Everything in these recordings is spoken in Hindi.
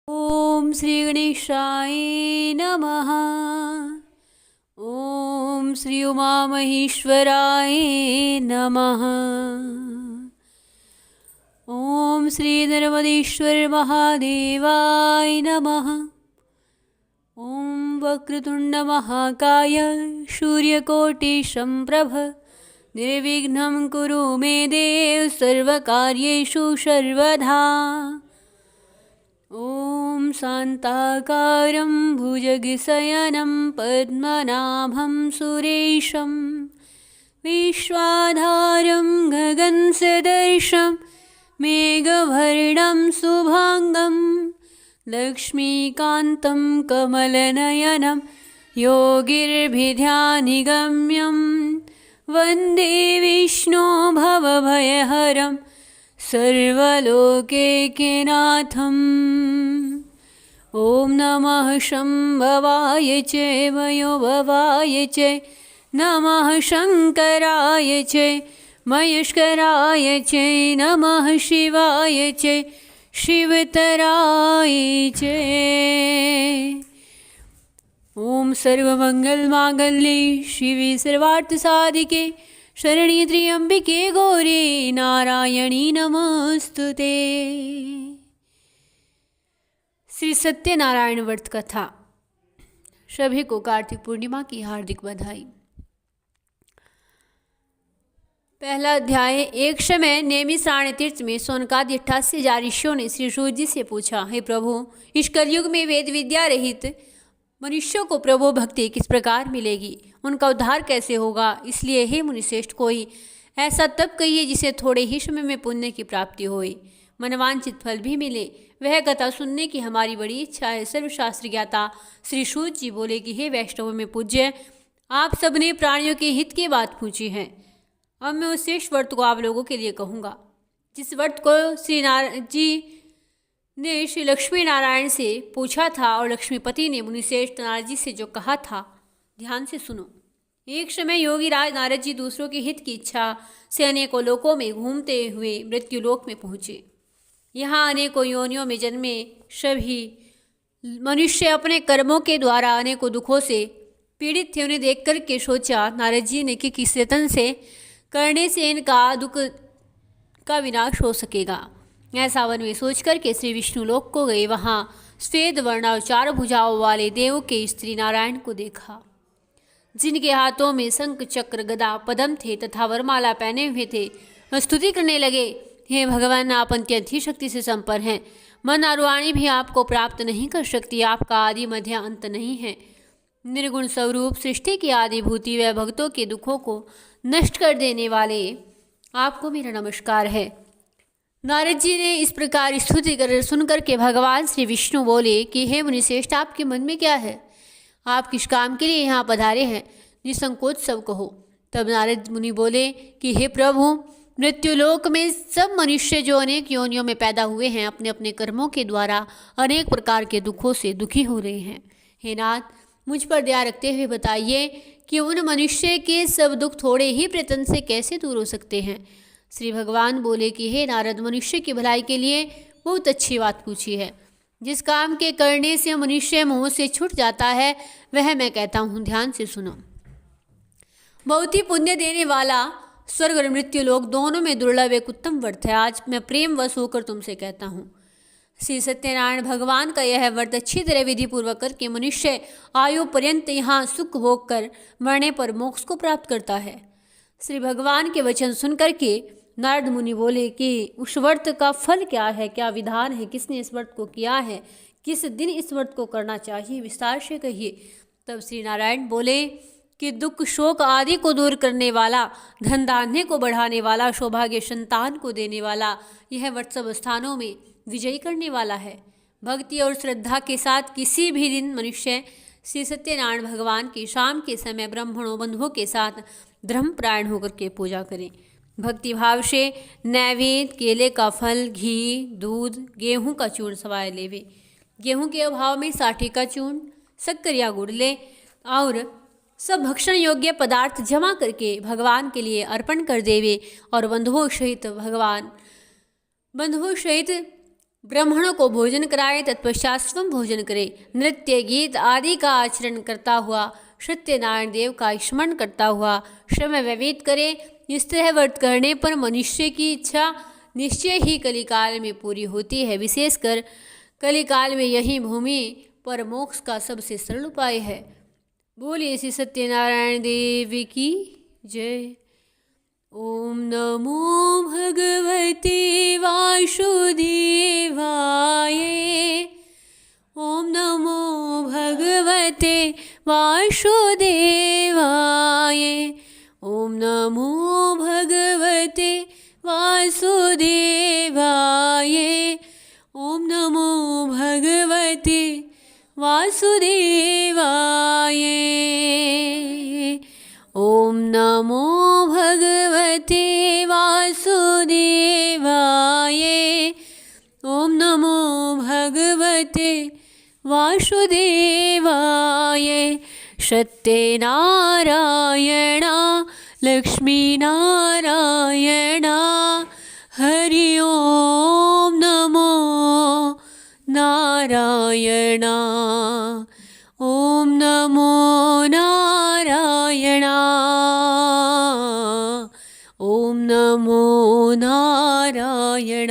ओम श्री गणेशाय नमः। ओम श्री उमा महेश्वराय नमः। ओम श्री नर्मदेश्वर महादेवाय नमः। ओम वक्रतुंड महाकाय सूर्यकोटि संप्रभ निर्विघ्नं कुरु मे देव सर्वकार्येषु सर्वदा। ॐ शान्ताकारं भुजगशयनं पद्मनाभं सुरेशं विश्वाधारं गगनसदृशं मेघवर्णं शुभांगं लक्ष्मीकान्तं कमलनयनं योगिर्भिध्यानिगम्यं वन्दे विष्णु भवभयहरं सर्वलोकैकनाथम्। ॐ नमः शम्भवाय च वयोभवाय च नमः शङ्कराय च महेश्वराय च नमः शिवाय च शिवतराय च। ॐ सर्वमङ्गलमाङ्गल्ये शिवे सर्वार्थसाधिके शरण्ये त्र्यंबिके गौरी नारायणी नमस्तुते। श्री सत्यनारायण व्रत कथा। सभी को कार्तिक पूर्णिमा की हार्दिक बधाई। पहला अध्याय। एक समय नैमिषारण्य तीर्थ में शौनकादि 88 हजार ऋषियों ने श्री सूत जी से पूछा, हे प्रभु, इस कलयुग में वेद विद्या रहित मनुष्यों को प्रभु भक्ति किस प्रकार मिलेगी? उनका उद्धार कैसे होगा? इसलिए हे मुनिश्रेष्ठ, कोई ऐसा तप कहिए जिसे थोड़े ही समय में पुण्य की प्राप्ति होए, मनवांचित फल भी मिले। वह कथा सुनने की हमारी बड़ी इच्छा है। सर्वशास्त्र ज्ञाता श्री सूत जी बोले कि हे वैष्णव में पूज्य, आप सबने प्राणियों के हित की बात पूछी है। अब मैं उस श्रेष्ठ व्रत को आप लोगों के लिए कहूँगा, जिस व्रत को श्री नारायण जी ने श्री लक्ष्मी नारायण से पूछा था और लक्ष्मीपति ने मुनिश्रेष्ठ नारद जी से जो कहा था। ध्यान से सुनो। एक समय योगी राज नारद जी दूसरों के हित की इच्छा से अनेकों लोकों में घूमते हुए मृत्युलोक में पहुँचे। यहाँ अनेकों योनियों में जन्मे सभी मनुष्य अपने कर्मों के द्वारा अनेकों दुखों से पीड़ित थे। उन्हें देख कर के सोचा नारद जी ने कि किस यत्न से करने से इनका दुख का विनाश हो सकेगा। ऐसा वन में सोच कर के श्री विष्णु लोक को गए। वहाँ श्वेत वर्ण और 4 भुजाओं वाले देव के स्त्री नारायण को देखा, जिनके हाथों में शंख चक्र गदा पद्म थे तथा वरमाला पहने हुए थे। वह स्तुति करने लगे, हे भगवान, आप अत्यंत ही शक्ति से संपन्न हैं। मन और वाणी भी आपको प्राप्त नहीं कर सकती। आपका आदि मध्य अंत नहीं है। निर्गुण स्वरूप सृष्टि की आदिभूति व भक्तों के दुखों को नष्ट कर देने वाले आपको मेरा नमस्कार है। नारद जी ने इस प्रकार स्तुति कर सुनकर के भगवान श्री विष्णु बोले कि हे मुनिश्रेष्ठ, आपके मन में क्या है? आप किस काम के लिए यहाँ पधारे हैं? निसंकोच सब कहो। तब नारद मुनि बोले कि हे प्रभु, मृत्युलोक में सब मनुष्य जो अनेक योनियों में पैदा हुए हैं, अपने अपने कर्मों के द्वारा अनेक प्रकार के दुखों से दुखी हो रहे हैं। हे नाथ, मुझ पर दया रखते हुए बताइए कि उन मनुष्य के सब दुख थोड़े ही प्रयत्न से कैसे दूर हो सकते हैं? श्री भगवान बोले कि हे नारद, मनुष्य की भलाई के लिए बहुत अच्छी बात पूछी है। जिस काम के करने से मनुष्य मोह से छूट जाता है वह मैं कहता हूँ। ध्यान से सुनो। बहुत ही पुण्य देने वाला स्वर्ग और मृत्यु लोक दोनों में दुर्लभ एक उत्तम व्रत है। आज मैं प्रेम वश होकर तुमसे कहता हूँ। श्री सत्यनारायण भगवान का यह व्रत अच्छी तरह विधि पूर्वक करके मनुष्य आयु पर्यंत यहाँ सुख भोग कर मरने पर मोक्ष को प्राप्त करता है। श्री भगवान के वचन सुन करके नारद मुनि बोले कि उस व्रत का फल क्या है, क्या विधान है, किसने इस व्रत को किया है, किस दिन इस व्रत को करना चाहिए, विस्तार से कहिए। तब श्री नारायण बोले कि दुख शोक आदि को दूर करने वाला, धन धान्य को बढ़ाने वाला, सौभाग्य संतान को देने वाला यह व्रत सब स्थानों में विजयी करने वाला है। भक्ति और श्रद्धा के साथ किसी भी दिन मनुष्य श्री सत्यनारायण भगवान की शाम के समय ब्राह्मणों बंधुओं के साथ धर्मपरायण होकर के पूजा करें। भक्ति भाव से नैवेद्य, केले का फल, घी, दूध, गेहूं का चूर्ण सवाए लेवे। गेहूं के अभाव में साठी का चूर्ण, शक्कर या गुड़ ले और सब भक्षण योग्य पदार्थ जमा करके भगवान के लिए अर्पण कर देवे और बंधुओं सहित ब्राह्मणों को भोजन कराए, तत्पश्चात स्वयं भोजन करे, नृत्य गीत आदि का आचरण करता हुआ, सत्यनारायण देव का स्मरण करता हुआ समय व्यतीत करे। इस तरह व्रत करने पर मनुष्य की इच्छा निश्चय ही कलिकाल में पूरी होती है। विशेषकर कलिकाल में यही भूमि पर मोक्ष का सबसे सरल उपाय है। बोलिए श्री सत्यनारायण देव की जय। ओम नमो भगवते वासुदेवाय। ओम नमो भगवते वासुदेवाय। ओम नमो भगवते वासुदेवाय। ओम नमो भगवते वासुदेवाय। ओम नमो भगवते वासुदेवाय। ओम नमो भगवते वासुदेवाय। सत्यनारायण लक्ष्मीनारायण हरि ओम नमो नारायण। ओम नमो नारायण। ओम नमो नारायण।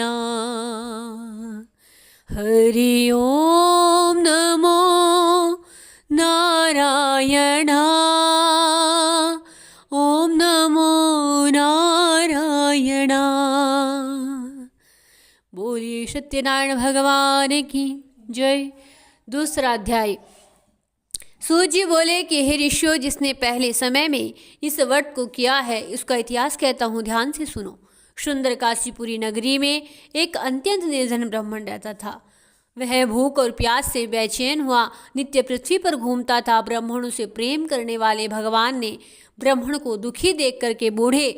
हरि ओम नमो नारायण। ओम नमो नारायण। बोलिए सत्यनारायण भगवान की जय। दूसरा अध्याय। सूत जी बोले कि हे ऋषियों, जिसने पहले समय में इस व्रत को किया है उसका इतिहास कहता हूँ, ध्यान से सुनो। सुंदर काशीपुरी नगरी में एक अत्यंत निर्धन ब्राह्मण रहता था। वह भूख और प्यास से बेचैन हुआ नित्य पृथ्वी पर घूमता था। ब्राह्मणों से प्रेम करने वाले भगवान ने ब्राह्मण को दुखी देख करके बूढ़े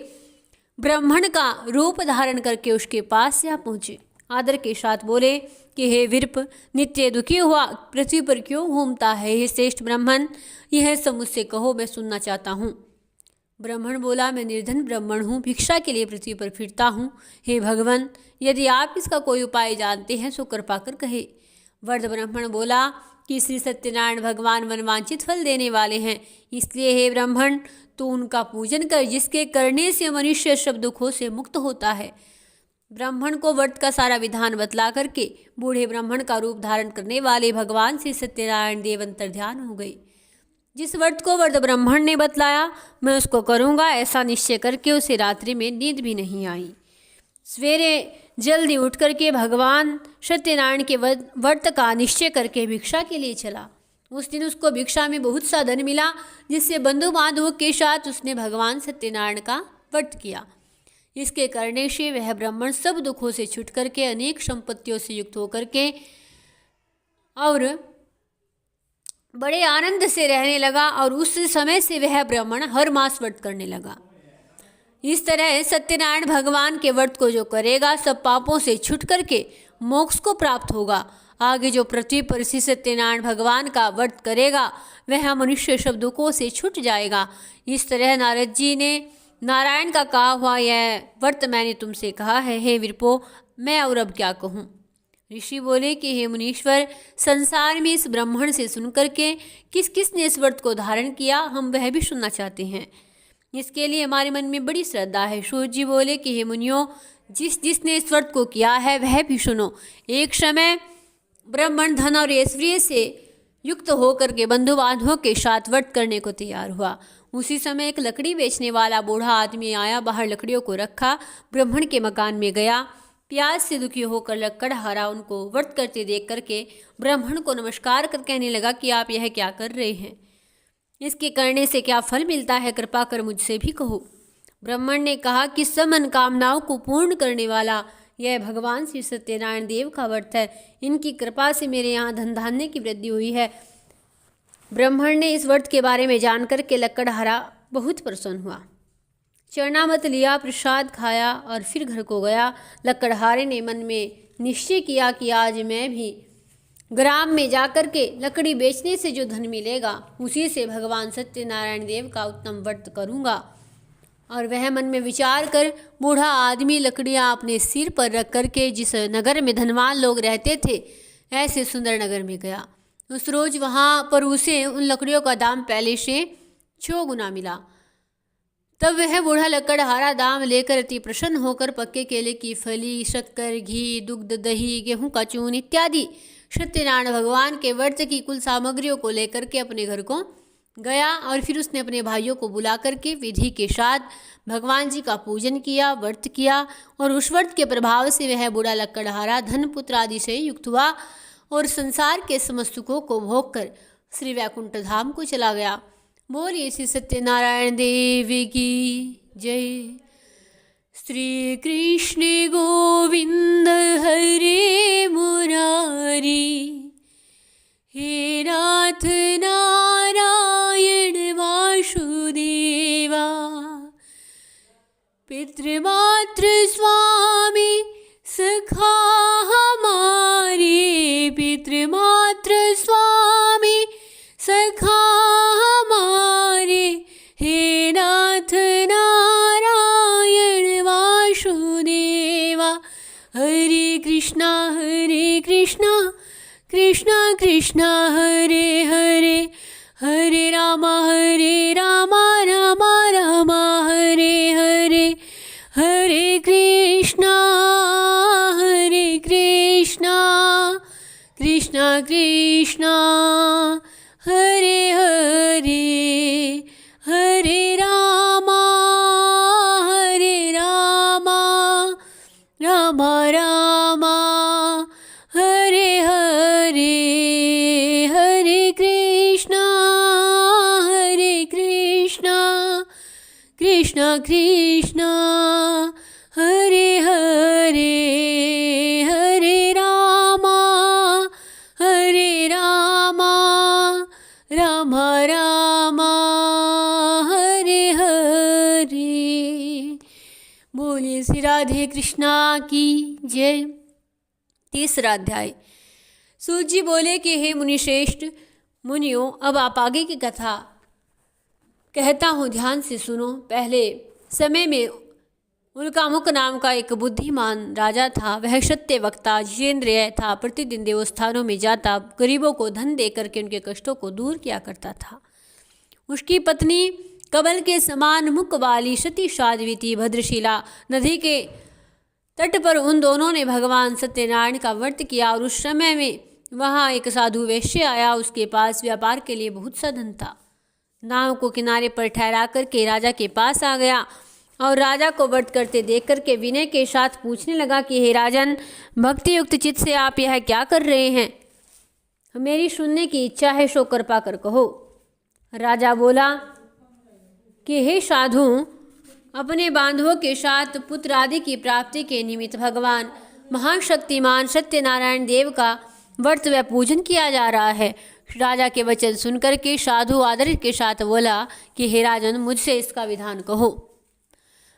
ब्राह्मण का रूप धारण करके उसके पास जा पहुँचे। आदर के साथ बोले कि हे विरप, नित्य दुखी हुआ पृथ्वी पर क्यों घूमता है? हे श्रेष्ठ ब्राह्मण, यह सब मुझसे कहो, मैं सुनना चाहता हूँ। ब्राह्मण बोला, मैं निर्धन ब्राह्मण हूँ, भिक्षा के लिए पृथ्वी पर फिरता हूँ। हे भगवान, यदि आप इसका कोई उपाय जानते हैं तो कृपा कर कहे। वृद्ध ब्राह्मण बोला कि श्री सत्यनारायण भगवान मनवांचित फल देने वाले हैं, इसलिए हे ब्राह्मण तू उनका पूजन कर, जिसके करने से मनुष्य सब दुखों से मुक्त होता है। ब्राह्मण को व्रत का सारा विधान बतला करके बूढ़े ब्राह्मण का रूप धारण करने वाले भगवान श्री सत्यनारायण देव अंतर्ध्यान हो गए। जिस व्रत को वृद्ध ब्राह्मण ने बतलाया मैं उसको करूँगा, ऐसा निश्चय करके उसे रात्रि में नींद भी नहीं आई। सवेरे जल्दी उठ करके भगवान सत्यनारायण के व्रत का निश्चय करके भिक्षा के लिए चला। उस दिन उसको भिक्षा में बहुत सा धन मिला, जिससे बंधु बांधवों के साथ उसने भगवान सत्यनारायण का व्रत किया। इसके करने से वह ब्राह्मण सब दुखों से छूट करके अनेक संपत्तियों से युक्त होकर के और बड़े आनंद से रहने लगा। और उस समय से वह ब्राह्मण हर मास व्रत करने लगा। इस तरह सत्यनारायण भगवान के व्रत को जो करेगा सब पापों से छूट करके मोक्ष को प्राप्त होगा। आगे जो पृथ्वी पर श्री सत्यनारायण भगवान का व्रत करेगा वह मनुष्य सब दुखों से छूट जाएगा। इस तरह नारद जी ने नारायण का कहा हुआ यह व्रत मैंने तुमसे कहा है। हे विरपो, मैं और अब क्या कहूँ? ऋषि बोले कि हे मुनीश्वर, संसार में इस ब्राह्मण से सुनकर के किस किस ने इस व्रत को धारण किया, हम वह भी सुनना चाहते हैं। इसके लिए हमारे मन में बड़ी श्रद्धा है। सूत जी बोले कि हे मुनियों, जिसने इस व्रत को किया है वह भी सुनो। एक समय ब्राह्मण धन और ऐश्वर्य से युक्त होकर के बंधु बांधवों के साथ व्रत करने को तैयार हुआ। उसी समय एक लकड़ी बेचने वाला बूढ़ा आदमी आया, बाहर लकड़ियों को रखा, ब्राह्मण के मकान में गया। प्यास से दुखी होकर लकड़हारा उनको व्रत करते देख करके ब्राह्मण को नमस्कार कर कहने लगा कि आप यह क्या कर रहे हैं? इसके करने से क्या फल मिलता है? कृपा कर मुझसे भी कहो। ब्राह्मण ने कहा कि सब मनोकामनाओं को पूर्ण करने वाला यह भगवान श्री सत्यनारायण देव का व्रत है। इनकी कृपा से मेरे यहाँ धन धान्य की वृद्धि हुई है। ब्राह्मण ने इस व्रत के बारे में जानकर के लकड़हारा बहुत प्रसन्न हुआ। चरणामृत लिया, प्रसाद खाया और फिर घर को गया। लकड़हारे ने मन में निश्चय किया कि आज मैं भी ग्राम में जाकर के लकड़ी बेचने से जो धन मिलेगा उसी से भगवान सत्यनारायण देव का उत्तम व्रत करूँगा। और वह मन में विचार कर बूढ़ा आदमी लकड़ियाँ अपने सिर पर रख करके जिस नगर में धनवान लोग रहते थे ऐसे सुंदर नगर में गया। उस रोज वहाँ पर उसे उन लकड़ियों का दाम पहले से 6 गुना मिला। तब वह बूढ़ा लकड़हारा दाम लेकर अति प्रसन्न होकर पक्के केले की फली, शक्कर, घी, दुग्ध, दही, गेहूं का चून इत्यादि सत्यनारायण भगवान के व्रत की कुल सामग्रियों को लेकर के अपने घर को गया और फिर उसने अपने भाइयों को बुला करके विधि के साथ भगवान जी का पूजन किया, व्रत किया और उस व्रत के प्रभाव से वह बूढ़ा लकड़हारा धन पुत्र आदि से युक्त हुआ और संसार के समस्त सुखों को भोग कर श्री वैकुंठ धाम को चला गया। बोलिए श्री सत्यनारायण देव की जय। श्री कृष्ण गोविंद हरे मुरारी, हे नाथ नारायण वासुदेवा, पितृमातृ स्वामी सखा हमारे, पितृमातृ स्वामी सखा हमारे, हे नाथ नारायण वासुदेवा। हरे कृष्णा कृष्णा कृष्णा हरे हरे, हरे रामा रामा रामा हरे हरे, हरे कृष्णा कृष्णा कृष्णा हरे हरे, हरे रामा रामा रामा हरे हरे, हरे कृष्णा कृष्णा कृष्णा हरे हरे, हरे रामा रामा हरे हरे। बोलिए श्री राधे कृष्णा की जय। 3रा अध्याय। सूत जी बोले कि हे मुनिश्रेष्ठ मुनियों, अब आप आगे की कथा कहता हूँ, ध्यान से सुनो। पहले समय में उल्कामुक नाम का एक बुद्धिमान राजा था। वह सत्य वक्ता जितेंद्रिय था। प्रतिदिन देवस्थानों में जाता गरीबों को धन दे करके उनके कष्टों को दूर किया करता था। उसकी पत्नी कमल के समान मुख वाली सती साध्वी थी। भद्रशिला नदी के तट पर उन दोनों ने भगवान सत्यनारायण का व्रत किया और उस समय में वहाँ एक साधु वैश्य आया। उसके पास व्यापार के लिए बहुत सा धन था। नाव को किनारे पर ठहरा करके राजा के पास आ गया और राजा को व्रत करते देख करके विनय के साथ पूछने लगा कि हे राजन, भक्ति युक्त चित्त से आप यह क्या कर रहे हैं? मेरी सुनने की इच्छा है, सो कृपा कर कहो। राजा बोला कि हे साधु, अपने बांधवों के साथ पुत्र आदि की प्राप्ति के निमित्त भगवान महान शक्तिमान सत्यनारायण देव का व्रत व पूजन किया जा रहा है। राजा के वचन सुनकर के साधु आदर के साथ बोला कि हे राजन, मुझसे इसका विधान कहो।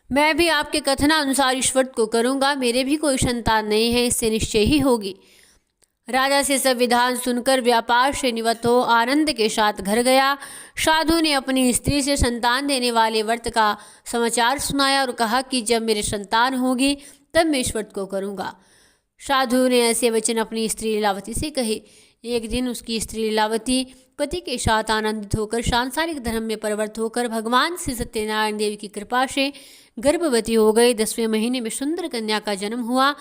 मैं भी आपके कथनानुसार इस व्रत को करूँगा। मेरे भी कोई संतान नहीं है, इससे निश्चय ही होगी। राजा से सब विधान सुनकर व्यापार से निवृत्त हो आनंद के साथ घर गया। साधु ने अपनी स्त्री से संतान देने वाले व्रत का समाचार सुनाया और कहा कि जब मेरे संतान होगी तब मैं इस व्रत को करूँगा। साधु ने ऐसे वचन अपनी स्त्री लीलावती से कहे। एक दिन उसकी स्त्री लीलावती पति के साथ आनंदित होकर सांसारिक धर्म में प्रवृत्त होकर भगवान श्री सत्यनारायण देव की कृपा से गर्भवती हो गई। 10वें महीने में सुंदर कन्या का जन्म हुआ।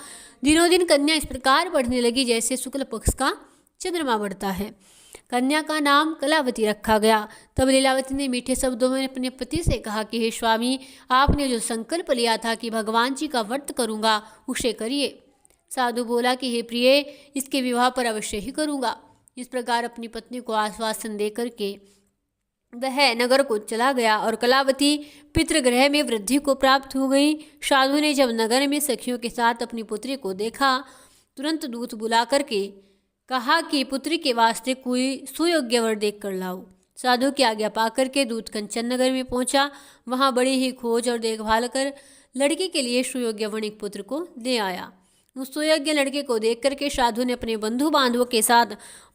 दिनों दिन कन्या इस प्रकार बढ़ने लगी जैसे शुक्ल पक्ष का चंद्रमा बढ़ता है। कन्या का नाम कलावती रखा गया। तब लीलावती ने मीठे शब्दों में अपने पति से कहा कि हे स्वामी, आपने जो संकल्प लिया था कि भगवान जी का व्रत करूँगा, उसे करिए। साधु बोला कि हे प्रिय, इसके विवाह पर अवश्य ही करूँगा। इस प्रकार अपनी पत्नी को आश्वासन दे करके वह नगर को चला गया और कलावती पितृगृह में वृद्धि को प्राप्त हो गई। साधु ने जब नगर में सखियों के साथ अपनी पुत्री को देखा, तुरंत दूत बुला करके कहा कि पुत्री के वास्ते कोई सुयोग्य वर देख कर लाओ। साधु की आज्ञा पाकर के दूत कंचन नगर में पहुंचा। वहां बड़ी ही खोज और देखभाल कर लड़के के लिए सुयोग्य वणिक पुत्र को ले आया। उस सुयोग्य लड़के को देख करके साधु ने अपने बंधु बांधवों के साथ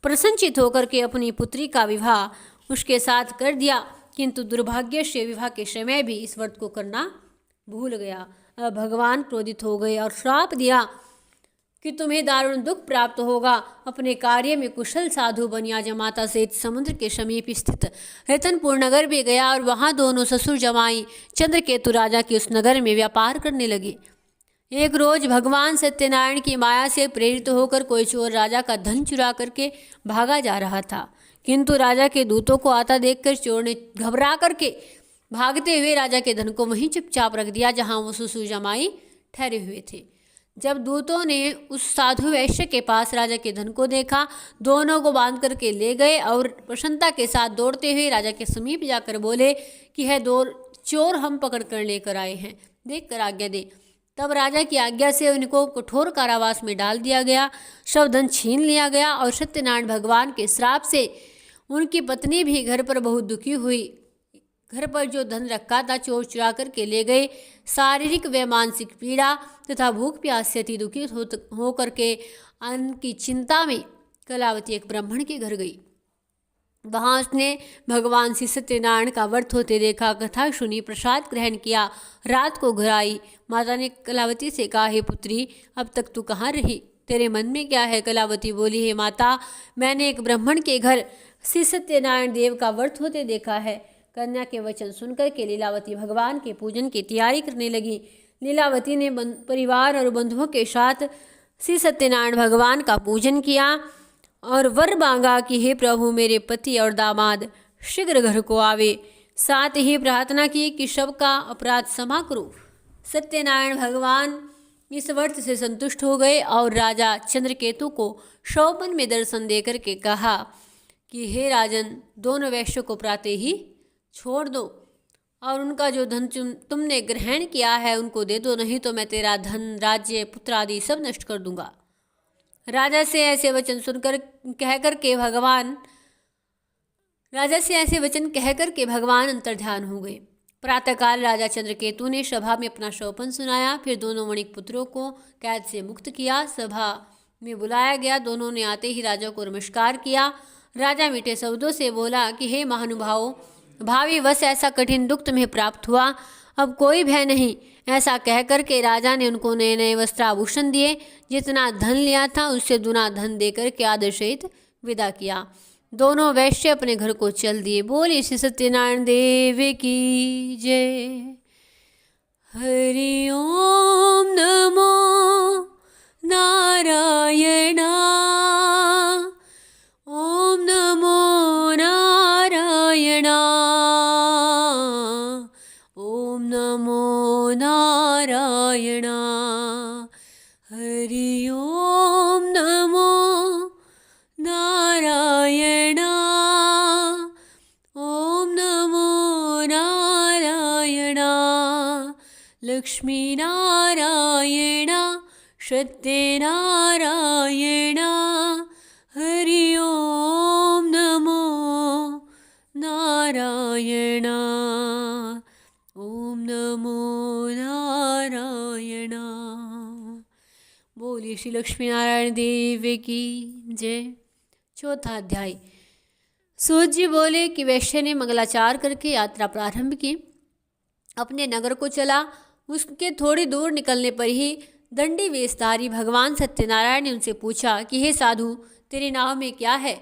प्रसन्नचित होकर के अपनी पुत्री का विवाह उसके साथ कर दिया। किंतु दुर्भाग्य से विवाह के समय भी इस व्रत को करना भूल गया। अब भगवान क्रोधित हो गए और श्राप दिया कि तुम्हें दारुण दुख प्राप्त होगा। अपने कार्य में कुशल साधु बनिया जमाता सहित समुद्र के समीप स्थित रतनपुर नगर भी गया और वहां दोनों ससुर जमाई चंद्रकेतु राजा के उस नगर में व्यापार करने लगे। एक रोज भगवान सत्यनारायण की माया से प्रेरित होकर कोई चोर राजा का धन चुरा करके भागा जा रहा था, किंतु राजा के दूतों को आता देखकर चोर ने घबरा करके भागते हुए राजा के धन को वहीं चुपचाप रख दिया जहां वो ससुर जमाई ठहरे हुए थे। जब दूतों ने उस साधु वैश्य के पास राजा के धन को देखा, दोनों को बांध करके ले गए और प्रसन्नता के साथ दौड़ते हुए राजा के समीप जाकर बोले कि है दो चोर हम पकड़ कर लेकर आए हैं, देख कर आज्ञा दे। तब राजा की आज्ञा से उनको कठोर कारावास में डाल दिया गया, सब धन छीन लिया गया और सत्यनारायण भगवान के श्राप से उनकी पत्नी भी घर पर बहुत दुखी हुई। घर पर जो धन रखा था चोर चुरा करके ले गए। शारीरिक व मानसिक पीड़ा तथा भूख प्यास से अति दुखी हो करके अन्न की चिंता में कलावती एक ब्राह्मण के घर गई। वहाँ उसने भगवान श्री सत्यनारायण का व्रत होते देखा, कथा सुनी, प्रसाद ग्रहण किया। रात को घर आई। माता ने कलावती से कहा, हे पुत्री, अब तक तू कहाँ रही? तेरे मन में क्या है? कलावती बोली, हे माता, मैंने एक ब्राह्मण के घर श्री सत्यनारायण देव का व्रत होते देखा है। कन्या के वचन सुनकर के लीलावती भगवान के पूजन की तैयारी करने लगी। लीलावती ने परिवार और बंधुओं के साथ श्री सत्यनारायण भगवान का पूजन किया और वर मांगा कि हे प्रभु, मेरे पति और दामाद शीघ्र घर को आवे। साथ ही प्रार्थना की कि सबका अपराध क्षमा करो। सत्यनारायण भगवान इस व्रत से संतुष्ट हो गए और राजा चंद्रकेतु को स्वप्न में दर्शन देकर के कहा कि हे राजन, दोनों वैश्यों को प्रातः ही छोड़ दो और उनका जो धन तुमने ग्रहण किया है उनको दे दो, नहीं तो मैं तेरा धन, राज्य, पुत्र आदि सब नष्ट कर दूंगा। राजा से ऐसे वचन सुनकर कहकर के भगवान अंतर्ध्यान हो गए। प्रातःकाल राजा चंद्रकेतु ने सभा में अपना शोपन सुनाया। फिर दोनों वणिक पुत्रों को कैद से मुक्त किया। सभा में बुलाया गया। दोनों ने आते ही राजा को नमस्कार किया। राजा मीठे शब्दों से बोला कि हे महानुभावों, भावी वश ऐसा कठिन दुख तुम्हें प्राप्त हुआ, अब कोई भय नहीं। ऐसा कहकर के राजा ने उनको नए नए वस्त्राभूषण दिए। जितना धन लिया था उससे दुना धन देकर के आदर सहित विदा किया। दोनों वैश्य अपने घर को चल दिए। बोले श्री सत्यनारायण देव की जय। हरि ओम नमो नारायणा, ओम नमो नारायणा, ओम नमो नारायणा। हरि ओम नमो नारायणा, ओम नमो नारायणा। लक्ष्मी नारायणा, सत्यनारायणा, हरि ओम नमो नारायणा, ओम नमो नारायणा। बोलिए श्री लक्ष्मी नारायण देव की जय। चौथा अध्याय। सूत जी बोले कि वैश्य ने मंगलाचार करके यात्रा प्रारंभ की, अपने नगर को चला। उसके थोड़ी दूर निकलने पर ही दंडी वेशधारी भगवान सत्यनारायण ने उनसे पूछा कि हे साधु, तेरे नाव में क्या है?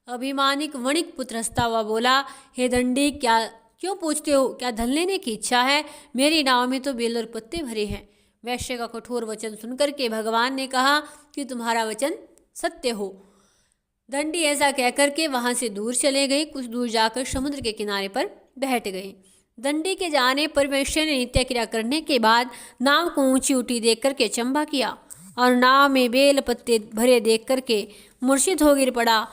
अभिमानिक वणिक पुत्र हंसता हुआ बोला, हे दंडी, क्यों पूछते हो? क्या धन लेने की इच्छा है? मेरी नाव में तो बेल और पत्ते भरे हैं। वैश्य का कठोर वचन सुनकर के भगवान ने कहा कि तुम्हारा वचन सत्य हो। दंडी ऐसा कहकर के वहां से दूर चले गए। कुछ दूर जाकर समुद्र के किनारे पर बैठ गए। दंडी के जाने पर वैश्य ने नित्य क्रिया करने के बाद नाव को ऊंची ऊटी देख करके चंबा किया और नाव में बेल पत्ते भरे देख करके मूर्छित हो गिर पड़ा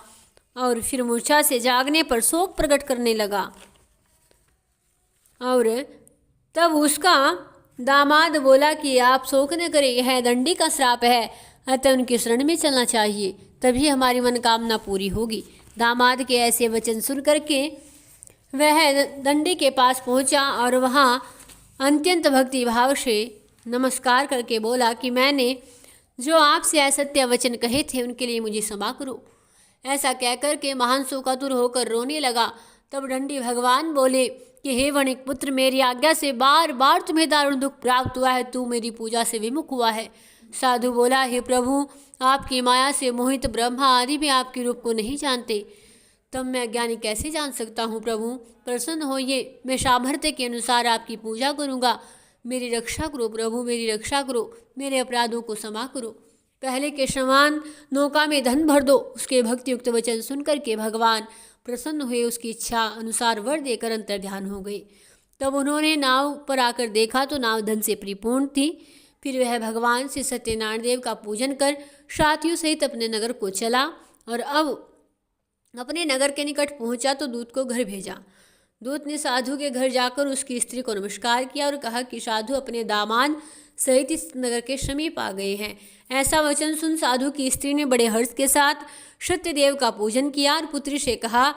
और फिर मूर्छा से जागने पर शोक प्रकट करने लगा। और तब उसका दामाद बोला कि आप शोक न करें, यह दंडी का श्राप है, अतः उनकी शरण में चलना चाहिए, तभी हमारी मनोकामना पूरी होगी। दामाद के ऐसे वचन सुन करके वह दंडी के पास पहुंचा और वहां अत्यंत भक्ति भाव से नमस्कार करके बोला कि मैंने जो आपसे असत्य वचन कहे थे उनके लिए मुझे क्षमा करो। ऐसा कहकर के महान शोकातुर होकर रोने लगा। तब दंडी भगवान बोले कि हे वणिक पुत्र, मेरी आज्ञा से बार बार तुम्हें दारुण दुख प्राप्त हुआ है, तू मेरी पूजा से विमुख हुआ है। साधु बोला, हे प्रभु, आपकी माया से मोहित ब्रह्मा आदि भी आपके रूप को नहीं जानते, तब मैं अज्ञानी कैसे जान सकता हूँ। प्रभु प्रसन्न होइए, मैं सामर्थ्य के अनुसार आपकी पूजा करूँगा। मेरी रक्षा करो प्रभु, मेरी रक्षा करो, मेरे अपराधों को क्षमा करो। पहले के समान नौका में धन भर दो। उसके भक्ति युक्त वचन सुनकर के भगवान प्रसन्न हुए, उसकी इच्छा अनुसार वर देकर अंतर ध्यान हो गए। तब उन्होंने नाव पर आकर देखा तो नाव धन से परिपूर्ण थी। फिर वह भगवान श्री सत्यनारायण देव का पूजन कर साथियों सहित अपने नगर को चला और अब अपने नगर के निकट पहुंचा तो दूत को घर भेजा। दूत ने साधु के घर जाकर उसकी स्त्री को नमस्कार किया और कहा कि साधु अपने दामाद सहित इस नगर के समीप आ गए हैं। ऐसा वचन सुन साधु की स्त्री ने बड़े हर्ष के साथ सत्यदेव का पूजन किया और पुत्री से कहा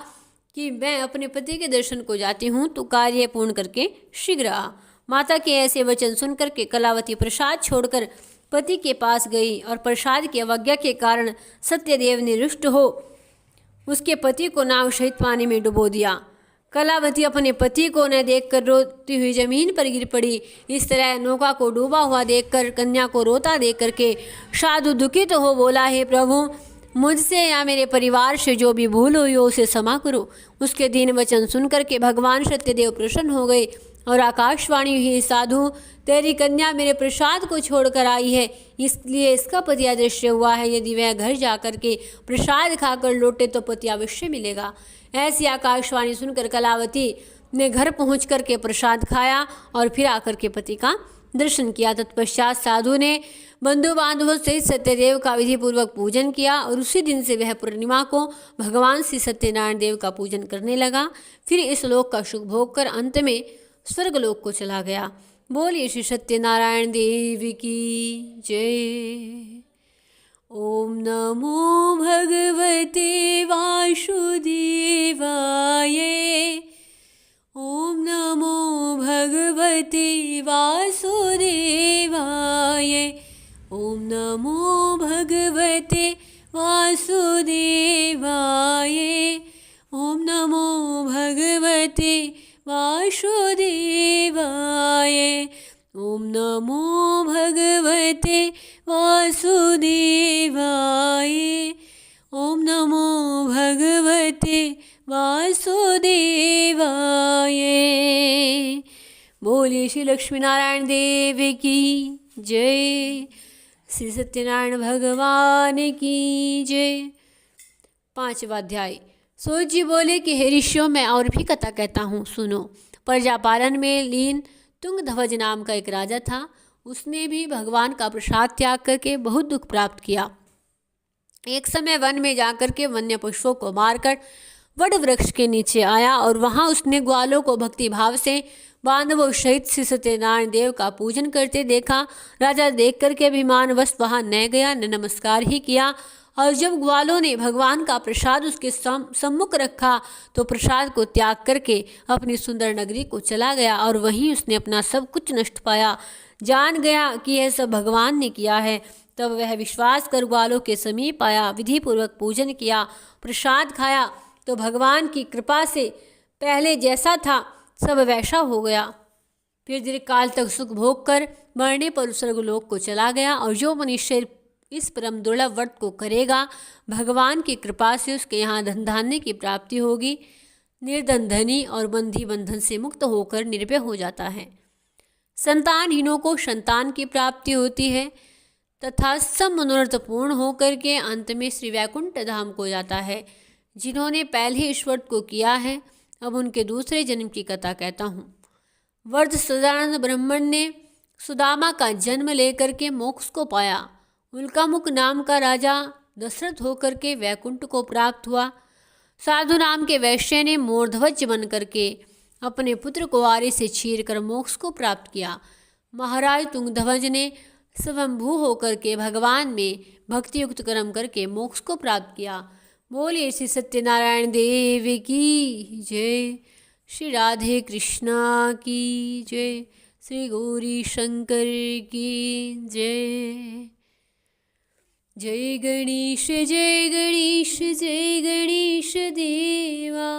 कि मैं अपने पति के दर्शन को जाती हूँ, तो कार्य पूर्ण करके शीघ्र आ। माता के ऐसे वचन सुनकर के कलावती प्रसाद छोड़कर पति के पास गई और प्रसाद की अवज्ञा के कारण सत्यदेव ने रुष्ट हो उसके पति को नाव सहित पानी में डुबो दिया। कलावती अपने पति को न देखकर रोती हुई जमीन पर गिर पड़ी। इस तरह नौका को डूबा हुआ देखकर कन्या को रोता देख करके साधु दुखित हो बोला, हे प्रभु, मुझसे या मेरे परिवार से जो भी भूल हुई हो उसे क्षमा करो। उसके दीन वचन सुनकर के भगवान सत्यदेव प्रसन्न हो गए और आकाशवाणी हुई, साधु, तेरी कन्या मेरे प्रसाद को छोड़कर आई है, इसलिए इसका पति अदृश्य हुआ है। यदि वह घर जाकर के प्रसाद खाकर लौटे तो पति अवश्य मिलेगा। ऐसी आकाशवाणी सुनकर कलावती ने घर पहुँच कर के प्रसाद खाया और फिर आकर के पति का दर्शन किया। तत्पश्चात साधु ने बंधु बांधवों सहित सत्यदेव का विधि पूर्वक पूजन किया और उसी दिन से वह पूर्णिमा को भगवान श्री सत्यनारायण देव का पूजन करने लगा। फिर इस लोक का सुख भोग कर अंत में स्वर्गलोक को चला गया। बोलिए श्री सत्यनारायण देव की जय। ओम नमो भगवते वासुदेवाय। ओम नमो भगवते वासुदेवाय। ओम नमो भगवते वासुदेवाय। ओम नमो भगवते वासुदेवाय। ओम नमो भगवते वासुदेवाय। ओम नमो भगवते वासुदेवाय। बोलिए श्री लक्ष्मीनारायण देव की जय। श्री सत्यनारायण भगवान की जय। 5वां अध्याय। सूत जी बोले कि हे ऋषियों, मैं और भी कथा कहता हूँ, सुनो। प्रजापालन में लीन तुंगध्वज नाम का एक राजा था। उसने भी भगवान का प्रसाद त्याग करके बहुत दुख प्राप्त किया। एक समय वन में जाकर के वन्य पशुओं को मारकर वड वृक्ष के नीचे आया और वहां उसने ग्वालों को भक्ति भाव से बांधवों सहित श्री सत्यनारायण देव का पूजन करते देखा। राजा देख करके अभिमानवश वहां न गया न नमस्कार ही किया, और जब ग्वालों ने भगवान का प्रसाद उसके सम्मुख रखा तो प्रसाद को त्याग करके अपनी सुंदर नगरी को चला गया और वहीं उसने अपना सब कुछ नष्ट पाया। जान गया कि यह सब भगवान ने किया है। तब वह विश्वास कर ग्वालों के समीप आया, विधि पूर्वक पूजन किया, प्रसाद खाया तो भगवान की कृपा से पहले जैसा था सब वैसा हो गया। फिर दीर्घ काल तक सुख भोग कर मरने पर स्वर्गलोक को चला गया। और जो मनुष्य इस परम दुर्लभ व्रत को करेगा, भगवान की कृपा से उसके यहाँ धन धान्य की प्राप्ति होगी। निर्धन धनी और बंधी बंधन से मुक्त होकर निर्भय हो जाता है। संतानहीनों को संतान की प्राप्ति होती है तथा सब मनोरथ पूर्ण होकर के अंत में श्री वैकुंठ धाम को जाता है। जिन्होंने पहले इस व्रत को किया है, अब उनके दूसरे जन्म की कथा कहता हूँ। वर्ध सदानंद ब्राह्मण ने सुदामा का जन्म लेकर के मोक्ष को पाया। उल्कामुख नाम का राजा दशरथ होकर के वैकुंठ को प्राप्त हुआ। साधु नाम के वैश्य ने मोरध्वज बन करके अपने पुत्र को आरे से चीर कर मोक्ष को प्राप्त किया। महाराज तुंगध्वज ने स्वयंभू होकर के भगवान में भक्ति युक्त कर्म करके मोक्ष को प्राप्त किया। बोलिए श्री सत्यनारायण देव की जय। श्री राधे कृष्णा की जय। श्री गौरी शंकर की जय। जय गणेश जय गणेश जय गणेश देवा।